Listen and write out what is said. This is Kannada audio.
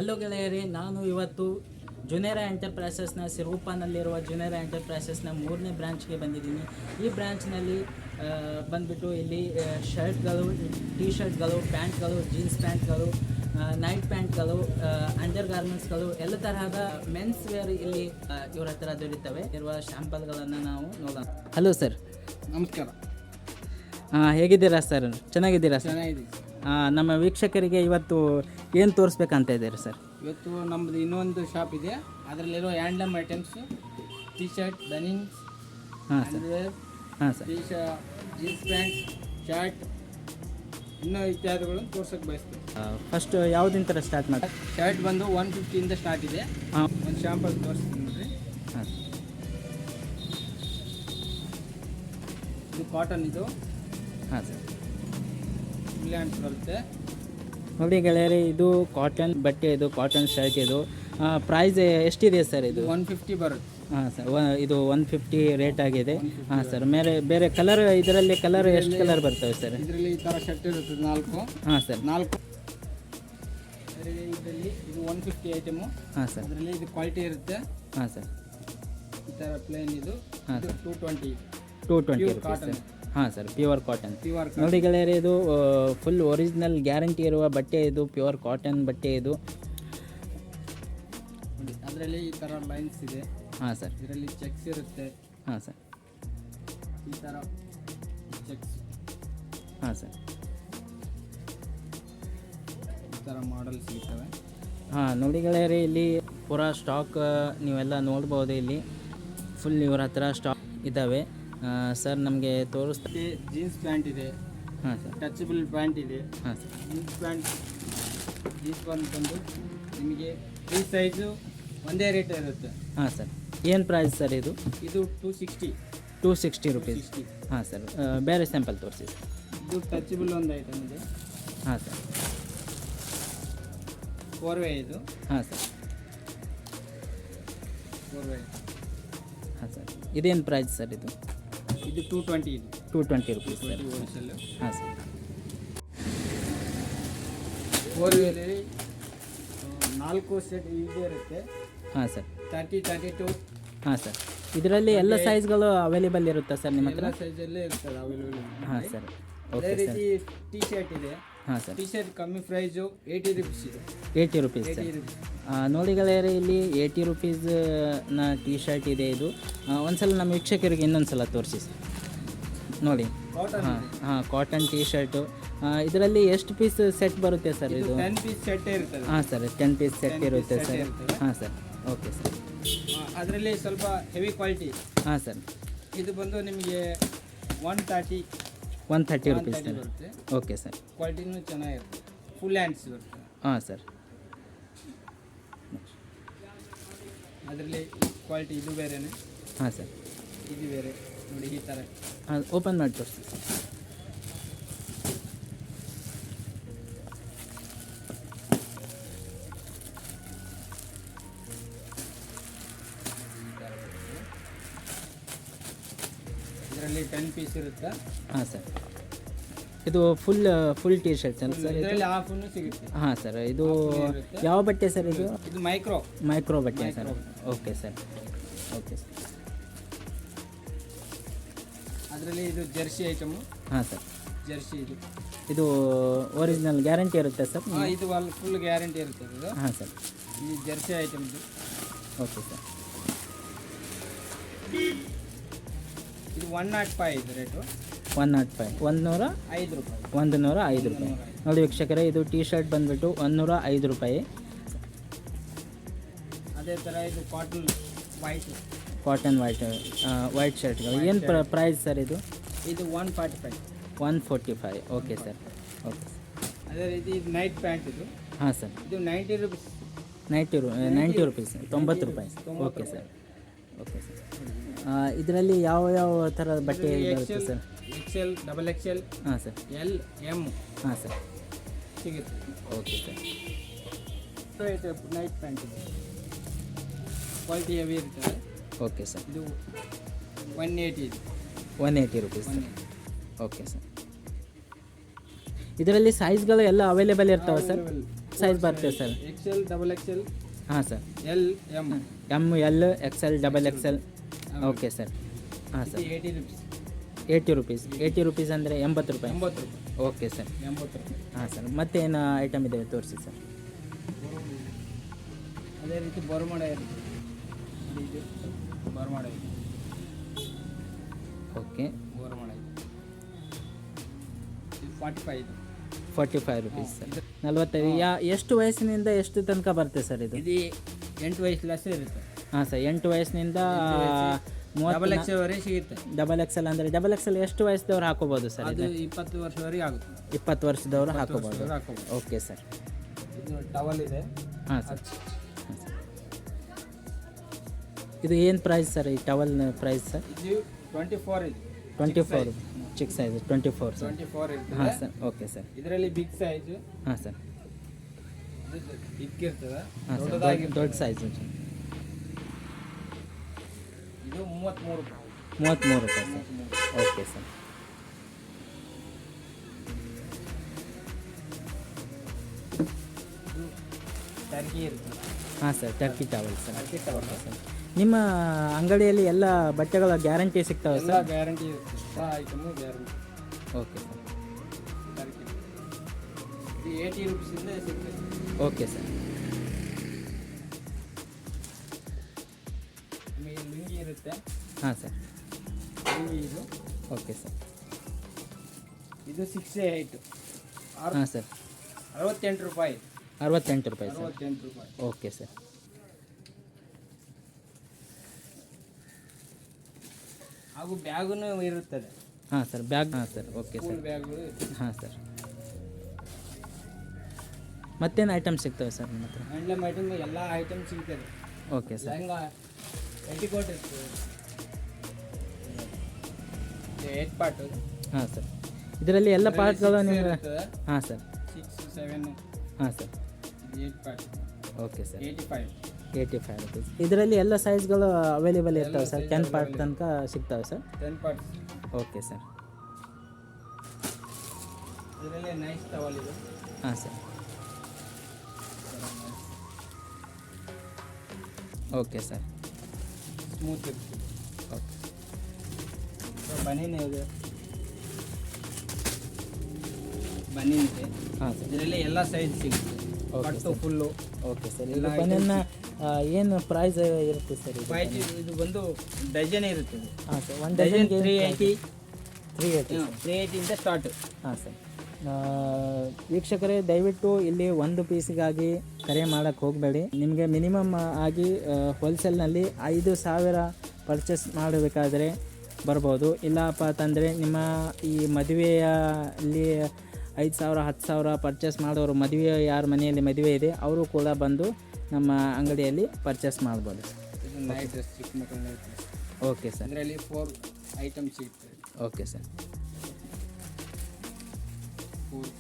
ಹಲೋ ಗೆಳೆಯರೇ, ನಾನು ಇವತ್ತು ಜುನೇರಾ ಎಂಟರ್ಪ್ರೈಸಸ್ನ ಸಿರುಗುಪ್ಪನಲ್ಲಿರುವ ಜುನೇರಾ ಎಂಟರ್ಪ್ರೈಸಸ್ನ 3ನೇ ಬ್ರಾಂಚ್ಗೆ ಬಂದಿದ್ದೀನಿ. ಈ ಬ್ರಾಂಚ್ನಲ್ಲಿ ಬಂದುಬಿಟ್ಟು ಇಲ್ಲಿ ಶರ್ಟ್ಗಳು, ಟೀ ಶರ್ಟ್ಗಳು, ಪ್ಯಾಂಟ್ಗಳು, ಜೀನ್ಸ್ ಪ್ಯಾಂಟ್ಗಳು, ನೈಟ್ ಪ್ಯಾಂಟ್ಗಳು, ಅಂಡರ್ ಗಾರ್ಮೆಂಟ್ಸ್ಗಳು, ಎಲ್ಲ ತರಹದ ಮೆನ್ಸ್ ವೇರ್ ಇಲ್ಲಿ ಇವ್ರ ಹತ್ರ ದೊರೀತವೆ. ಇರುವ ಶಾಂಪಲ್ಗಳನ್ನು ನಾವು ನೋಡೋಣ. ಹಲೋ ಸರ್, ನಮಸ್ಕಾರ. ಹೇಗಿದ್ದೀರಾ ಸರ್? ಚೆನ್ನಾಗಿದ್ದೀರಾ ಸರ್? ಚೆನ್ನಾಗಿದ್ದೀವಿ. ನಮ್ಮ ವೀಕ್ಷಕರಿಗೆ ಇವತ್ತು ಏನು ತೋರಿಸ್ಬೇಕಂತ ಇದ್ದೀರಿ ಸರ್? ಇವತ್ತು ನಮ್ಮದು ಇನ್ನೊಂದು ಶಾಪ್ ಇದೆ, ಅದರಲ್ಲಿರೋ handloom items, T shirt, banians, underwear, jeans pant, shirt, ಇನ್ನೂ ಇತ್ಯಾದಿಗಳನ್ನು ತೋರ್ಸೋಕ್ಕೆ ಬಯಸ್ತೀವಿ. ಫಸ್ಟ್ ಯಾವುದಿಂತ ಸ್ಟಾರ್ಟ್ ಮಾಡಿ? ಶರ್ಟ್ ಬಂದು 150ಇಂದ ಸ್ಟಾರ್ಟ್ ಇದೆ. ಒಂದು ಶಾಂಪಲ್ ತೋರಿಸ್ತೀನಿ ನೋಡಿರಿ. ಹಾಂ, ಇದು ಕಾಟನ್, ಇದು ಹಾಂ ಸರ್. ಬ್ಲ್ಯಾಂಡ್ಸ್ ಬರುತ್ತೆ ನೋಡಿ ಗೆಳೆಯರಿ, ಇದು ಕಾಟನ್ ಬಟ್ಟೆ, ಇದು ಕಾಟನ್ ಶರ್ಟ್. ಇದು ಪ್ರೈಸ್ ಎಷ್ಟಿದೆ ಸರ್? ಇದು 150 ಬರುತ್ತೆ. ಹಾಂ ಸರ್, ಇದು 150 ರೇಟ್ ಆಗಿದೆ. ಹಾಂ ಸರ್. ಬೇರೆ ಕಲರ್, ಇದರಲ್ಲಿ ಕಲರ್ ಎಷ್ಟು ಕಲರ್ ಬರ್ತವೆ ಸರ್? ಇದರಲ್ಲಿ ಈ ಥರ ಶರ್ಟ್ ಇರುತ್ತೆ 4. ಹಾಂ ಸರ್, 4. ಇದರಲ್ಲಿ ಇದು 150 ಐಟಮು. ಹಾಂ ಸರ್. ಇದರಲ್ಲಿ ಇದು ಕ್ವಾಲಿಟಿ ಇರುತ್ತೆ. ಹಾಂ ಸರ್. ಈ ಥರ ಪ್ಲೇನ್ ಇದು. ಹಾಂ ಇದು ಸರ್. 220 ಕಾಟನ್. ಹಾಂ ಸರ್, ಪ್ಯೂರ್ ಕಾಟನ್. ಪ್ಯೂರ್ ನೋಡಿ ಗೆಳೆಯರೆ, ಇದು ಫುಲ್ ಒರಿಜಿನಲ್ ಗ್ಯಾರಂಟಿ ಇರುವ ಬಟ್ಟೆ. ಇದು ಪ್ಯೂರ್ ಕಾಟನ್ ಬಟ್ಟೆ ಇದು. ಅದರಲ್ಲಿ ಈ ಥರ ಲೈನ್ಸ್ ಇದೆ. ಹಾಂ ಸರ್. ಇದರಲ್ಲಿ ಚೆಕ್ಸ್ ಇರುತ್ತೆ. ಹಾಂ ಸರ್. ಈ ಥರ ಚೆಕ್ಸ್. ಹಾಂ ಸರ್. ಈ ಥರ ಮಾಡೆಲ್ಸ್ ಇರ್ತವೆ. ಹಾಂ, ನೋಡಿ ಗೆಳೆಯರೆ, ಇಲ್ಲಿ ಪೂರಾ ಸ್ಟಾಕ್ ನೀವೆಲ್ಲ ನೋಡ್ಬೋದು. ಇಲ್ಲಿ ಫುಲ್ ಇವ್ರ ಹತ್ರ ಸ್ಟಾಕ್ ಇದ್ದಾವೆ. ಸರ್ ನಮಗೆ ತೋರಿಸ್ತೀವಿ. ಜೀನ್ಸ್ ಪ್ಯಾಂಟ್ ಇದೆ. ಹಾಂ ಸರ್. ಟಚಬಲ್ ಪ್ಯಾಂಟ್ ಇದೆ. ಹಾಂ sir. Jeans pant, jeans pant ಬಂದು ನಿಮಗೆ 3 ಸೈಜು ಒಂದೇ ರೇಟ್ ಇರುತ್ತೆ. ಹಾಂ ಸರ್. ಏನು ಪ್ರೈಸ್ ಸರ್ ಇದು? ಇದು 260. 260 ರುಪೀಸ್. ಹಾಂ ಸರ್. ಬೇರೆ ಸ್ಯಾಂಪಲ್ ತೋರಿಸಿ ಸರ್. ಇದು ಟಚಬಲ್ ಒಂದು ಐಟಮ್ ಇದೆ. ಹಾಂ ಸರ್. 4 ವೇ ಇದು. ಹಾಂ ಸರ್. 4 ವೇ. ಹಾಂ ಸರ್. ಇದೇನು ಪ್ರೈಸ್ ಸರ್ ಇದು? ಇದು 220 ಇದು. 220 ರುಪೀಸ್ ಸರ್. ಹೋಲ್ಸೇಲ್. ಹಾಂ ಸರ್. 4 ವೇಲಿ 4 ಸೆಟ್ ಇದೆ ಇರುತ್ತೆ. ಹಾಂ ಸರ್. 30, 32. ಹಾಂ ಸರ್. ಇದರಲ್ಲಿ ಎಲ್ಲ ಸೈಜ್ಗಳು ಅವೈಲೇಬಲ್ ಇರುತ್ತಾ ಸರ್ ನಿಮ್ಮ ಹತ್ರ? ಎಲ್ಲ ಸೈಜಲ್ಲೇ ಇರ್ತದೆ ಅವೈಲೇಬಲ್. ಹಾಂ ಸರ್. ಅದೇ ಓಕೆ ಸರ್. ರೀತಿ ಟೀ ಶರ್ಟ್ ಇದೆ. ಹಾಂ ಸರ್. ಟೀ ಶರ್ಟ್ ಕಮ್ಮಿ ಪ್ರೈಸು 80 ರುಪೀಸ್ ಇದೆ. 80 ರುಪೀಸ್ ಸರ್. 80 ರುಪೀಸ್. ನೋಡಿ ಗೆಳೆಯರೆ, ಇಲ್ಲಿ 80 ರುಪೀಸ್ನ ಟೀ ಶರ್ಟ್ ಇದೆ. ಇದು ಒಂದ್ಸಲ ನಮ್ಮ ವೀಕ್ಷಕರಿಗೆ ಇನ್ನೊಂದು ಸಲ ತೋರಿಸಿ ಸರ್. ನೋಡಿ. ಹಾಂ ಹಾಂ, ಕಾಟನ್ ಟೀ ಶರ್ಟು. ಇದರಲ್ಲಿ ಎಷ್ಟು ಪೀಸ್ ಸೆಟ್ ಬರುತ್ತೆ ಸರ್ ಇದು? 10 ಪೀಸ್ ಸೆಟ್ ಇರ್ತದೆ. ಹಾಂ ಸರ್, 10 ಪೀಸ್ ಸೆಟ್ ಇರುತ್ತೆ ಸರ್. ಹಾಂ ಸರ್. Okay sir. ಅದರಲ್ಲಿ ಸ್ವಲ್ಪ ಹೆವಿ ಕ್ವಾಲಿಟಿ. ಹಾಂ ಸರ್. ಇದು ಬಂದು ನಿಮಗೆ 130 ರುಪೀಸ್ ಸರ್. ಬರುತ್ತೆ. Okay sir. ಕ್ವಾಲಿಟಿನೂ ಚೆನ್ನಾಗಿರುತ್ತೆ. ಫುಲ್ ಹ್ಯಾಂಡ್ಸ್ ಬರುತ್ತೆ. ಹಾಂ ಸರ್. ಅದರಲ್ಲಿ ಕ್ವಾಲಿಟಿ ಇದು ಬೇರೆನೇ. ಹಾಂ ಸರ್. ಇದು ಬೇರೆ ನೋಡಿ, ಈ ಥರ. ಹಾಂ, ಓಪನ್ ಮಾಡಿ ತೋರಿಸಿ ಸರ್. ಇದರಲ್ಲಿ 10 ಪೀಸ್ ಇರುತ್ತೆ. ಹಾಂ ಸರ್. ಇದು ಫುಲ್ ಟೀ ಶರ್ಟ್ ಸರ್. ಇದರಲ್ಲಿ ಹಾಫನ್ನು ಸಿಗುತ್ತೆ. ಹಾಂ ಸರ್. ಇದು ಯಾವ ಬಟ್ಟೆ ಸರ್ ಇದು? ಇದು ಮೈಕ್ರೋ ಬಟ್ಟೆ sir. Okay sir. Okay sir. ಅದರಲ್ಲಿ ಇದು ಜರ್ಸಿ ಐಟಮು. ಹಾಂ ಸರ್. ಜರ್ಸಿ ಇದು ಒರಿಜಿನಲ್ ಗ್ಯಾರಂಟಿ ಇರುತ್ತೆ ಸರ್? ಇದು ಫುಲ್ ಗ್ಯಾರಂಟಿ ಇರುತ್ತೆ ಇದು. ಹಾಂ ಸರ್. ಈ ಜರ್ಸಿ ಐಟಮ್ ಇದು. Okay sir. ಇದು 105 ಇದು ರೇಟು. 105. 105 ರೂಪಾಯಿ. 105 ರೂಪಾಯಿ. ನೋಡಿ ವೀಕ್ಷಕರೇ, ಇದು ಟೀ ಶರ್ಟ್ ಬಂದುಬಿಟ್ಟು 105 ರೂಪಾಯಿ. ಅದೇ ಥರ ಇದು ಕಾಟನ್ ವೈಟ್ ಶರ್ಟ್ಗಳು ಏನು ಪ್ರೈಸ್ ಸರ್ ಇದು? ಇದು 145. 145. Okay sir. ಓಕೆ. ಅದೇ ರೀತಿ ಇದು ನೈಟ್ ಪ್ಯಾಂಟ್ ಇದು. ಹಾಂ ಸರ್. ಇದು 90 ರುಪೀಸ್. 90 ರುಪೀಸ್. 90 ರೂಪಾಯಿ. Okay sir. Okay sir. ಇದರಲ್ಲಿ ಯಾವ ಥರ ಬಟ್ಟೆ ಬರುತ್ತೆ ಸರ್? XL, XXL. ಹಾಂ ಸರ್. L, M. ಹಾಂ ಸರ್. ಸಿಗುತ್ತೆ. Okay sir. ನೈಟ್ ಪ್ಯಾಂಟ್ ಇದು ಕ್ವಾಲಿಟಿ ಹೆವಿ ಇರ್ತದೆ. Okay sir. ಇದು 180 ಇದು. 180 ರುಪೀಸ್. Okay sir. ಇದರಲ್ಲಿ ಸೈಜ್ಗಳು ಎಲ್ಲ ಅವೈಲೇಬಲ್ ಇರ್ತಾವೆ ಸರ್? ಎಷ್ಟು ಸೈಜ್ ಬರ್ತದೆ ಸರ್? ಎಕ್ಸೆಲ್, ಡಬಲ್ ಎಕ್ಸೆಲ್, ಹಾಂ sir. L, M. M, L, XL, double XL. Okay sir. ಹಾಂ ಸರ್. 80 rupees. 80 rupees. 80 rupees ಅಂದರೆ 80 ರೂಪಾಯಿ. 80 ರೂಪಾಯಿ. Okay sir. 80 ರೂಪಾಯಿ. ಹಾಂ ಸರ್. ಮತ್ತೇನು ಐಟಮ್ ಇದೆ ತೋರಿಸಿ ಸರ್. ಅದೇ ರೀತಿ ಬರಮಾಡ ಇರುತ್ತೆ. ಇದು ಬರಮಾಡ ಇದೆ. ಓಕೆ. ಬರಮಾಡ ಇದೆ. ಇದು 45 ಇದೆ. 45 rupees ಸರ್. 45. ಎಷ್ಟು ವಯಸ್ಸಿನಿಂದ ಎಷ್ಟು ತನಕ ಬರುತ್ತೆ ಸರ್ ಇದು? ಇದು 8 ವಯಸ್ಸು ಇರುತ್ತೆ. ಹಾಂ ಸರ್. 8 ವಯಸ್ಸಿನಿಂದ ಡಬಲ್ ಎಕ್ಸೆಲ್ ವರೆಗೆ ಸಿಗುತ್ತೆ. ಡಬಲ್ ಎಕ್ಸೆಲ್ ಅಂದರೆ ಡಬಲ್ ಎಕ್ಸೆಲ್ ಎಷ್ಟು ವಯಸ್ಸದವ್ರು ಹಾಕೋಬೋದು ಸರ್? ಅದು 20 ವರ್ಷವರೆಗೆ ಆಗುತ್ತೆ. 20 ವರ್ಷದವರು ಹಾಕೋಬೋದು. ಹಾಕೋಬೋದು. Okay sir. ಇದು ಟವಲ್ ಇದೆ. ಹಾಂ ಸರ್. ಇದು ಏನು ಪ್ರೈಸ್ ಸರ್ ಈ ಟವಲ್ ಪ್ರೈಸ್ ಸರ್? ಇದು 24 ಇದೆ. 24 ಚಿಕ್ಕ ಸೈಜ್ 24 ಸರ್. 24 ಇರ್ತದೆ. ಹಾಂ ಸರ್. Okay sir. ಇದರಲ್ಲಿ ಬಿಗ್ ಸೈಜ್. ಹಾಂ ಸರ್. ಇಕ್ಕಿರ್ತದೆ. ಹಾಂ ಸರ್. ದೊಡ್ಡ ಸೈಜ್. ಇದು 33 ರೂಪಾಯಿ. 33 ರೂಪಾಯಿ ಸರ್. Okay sir. ಟರ್ಕಿ ಇರ್ತದೆ. ಹಾಂ sir. Turkey towel sir. Turkey towel sir. ನಿಮ್ಮ ಅಂಗಡಿಯಲ್ಲಿ ಎಲ್ಲ ಬಟ್ಟೆಗಳ ಗ್ಯಾರಂಟಿ ಸಿಗ್ತಾವೆ ಎಲ್ಲ ಸರ್? ಗ್ಯಾರಂಟಿ ಇರುತ್ತೆ. Item guarantee. Okay sir. Turkey ಇದು 80 ರೂಪೀಸಿಂದ ಸಿಗ್ತದೆ. Okay sir. ನಿಮಗೆ ಲುಂಗಿ ಇರುತ್ತೆ. ಹಾಂ ಸರ್. ಲುಂಗಿ ಇದು. Okay sir. ಇದು 68. ಹಾಂ ಸರ್. 68 ರೂಪಾಯಿ. 68 ರೂಪಾಯಿ ಸರ್. 68 ರೂಪಾಯಿ. Okay sir. ಹಾಗೂ ಬ್ಯಾಗೂ ಇರುತ್ತದೆ. ಹಾಂ ಸರ್. ಬ್ಯಾಗ್. ಹಾಂ ಸರ್. Okay full sir. ಬ್ಯಾಗ್ಗಳು. ಹಾಂ ಸರ್. ಮತ್ತೇನು ಐಟಮ್ ಸಿಗ್ತವೆ ಸರ್ ನಿಮ್ಮ ಹತ್ರ? ಹ್ಯಾಂಡ್ಲೂಮ್ ಐಟಮ್ ಎಲ್ಲ ಐಟಮ್ ಸಿಗ್ತದೆ. Okay sir. ಲೆಹಂಗಾ, ಪೆಟಿಕೋಟ್ ಇರ್ತದೆ. 8 ಪಾರ್ಟ್. ಹಾಂ ಸರ್. ಇದರಲ್ಲಿ ಎಲ್ಲ ಪಾರ್ಟ್ಗಳು ನಿಮಗೆ? ಇರ್ತದೆ. ಹಾಂ ಸರ್. 6, 7. ಹಾಂ sir. 8 part. Okay sir. 85. 85 rupees. ಇದರಲ್ಲಿ ಎಲ್ಲ ಸೈಜ್ಗಳು ಅವೈಲೇಬಲ್ ಇರ್ತವೆ ಸರ್? 10 ಪಾರ್ಟ್ ತನಕ ಸಿಗ್ತವೆ ಸರ್? 10 ಪಾರ್ಟ್. Okay sir. ಇದರಲ್ಲಿ ನೈಸ್ ಟವಲ್ ಇದೆ. ಹಾಂ ಸರ್. Okay sir. ಸ್ಮೂತ್ ಇರ್ತದೆ. ಓಕೆ. ಬನೀನ್ ಇದೆ. ಬನೀನ್ ಇದೆ. ಹಾಂ ಸರ್. ಇದರಲ್ಲಿ ಎಲ್ಲ ಸೈಜ್ ಸಿಗುತ್ತೆ. ಓಕೆ ಕಟ್ಟು ಸರ್. ಫುಲ್ಲು. Okay sir. ಇದು ಬನಿಯನ್ನ ಏನು ಪ್ರೈಸ್ ಇರುತ್ತೆ ಸರ್? ಇದು ಒಂದು ಡಜನ್ ಇರುತ್ತದೆ. ಹಾಂ ಸರ್. ಒಂದು ಡಜನ್ ಡಜನ್ 380. 380 ಇಂದ ಸ್ಟಾರ್ಟ್. ಹಾಂ ಸರ್. ವೀಕ್ಷಕರೇ, ದಯವಿಟ್ಟು ಇಲ್ಲಿ ಒಂದು ಪೀಸಿಗಾಗಿ ಕರೆ ಮಾಡೋಕ್ಕೆ ಹೋಗಬೇಡಿ. ನಿಮಗೆ ಮಿನಿಮಮ್ ಆಗಿ ಹೋಲ್ಸೇಲ್ನಲ್ಲಿ 5,000 ಪರ್ಚೇಸ್ ಮಾಡಬೇಕಾದ್ರೆ ಬರ್ಬೋದು. ಇಲ್ಲಪ್ಪ ಅಂತಂದರೆ ನಿಮ್ಮ ಈ ಮದುವೆಯಲ್ಲಿ 5,000 10,000 ಪರ್ಚೇಸ್ ಮಾಡೋರು, ಮದುವೆ ಯಾರ ಮನೆಯಲ್ಲಿ ಮದುವೆ ಇದೆ ಅವರು ಕೂಡ ಬಂದು ನಮ್ಮ ಅಂಗಡಿಯಲ್ಲಿ ಪರ್ಚೇಸ್ ಮಾಡ್ಬೋದು. ಇದು ನೈಟ್ ಡ್ರೆಸ್, ಚಿಕ್ಕ ಮಕ್ಕಳ ನೈಟ್ ಡ್ರೆಸ್. Okay sir. ಇದರಲ್ಲಿ 4 ಐಟಮ್ ಸಿಗ್ತದೆ. Okay sir. 4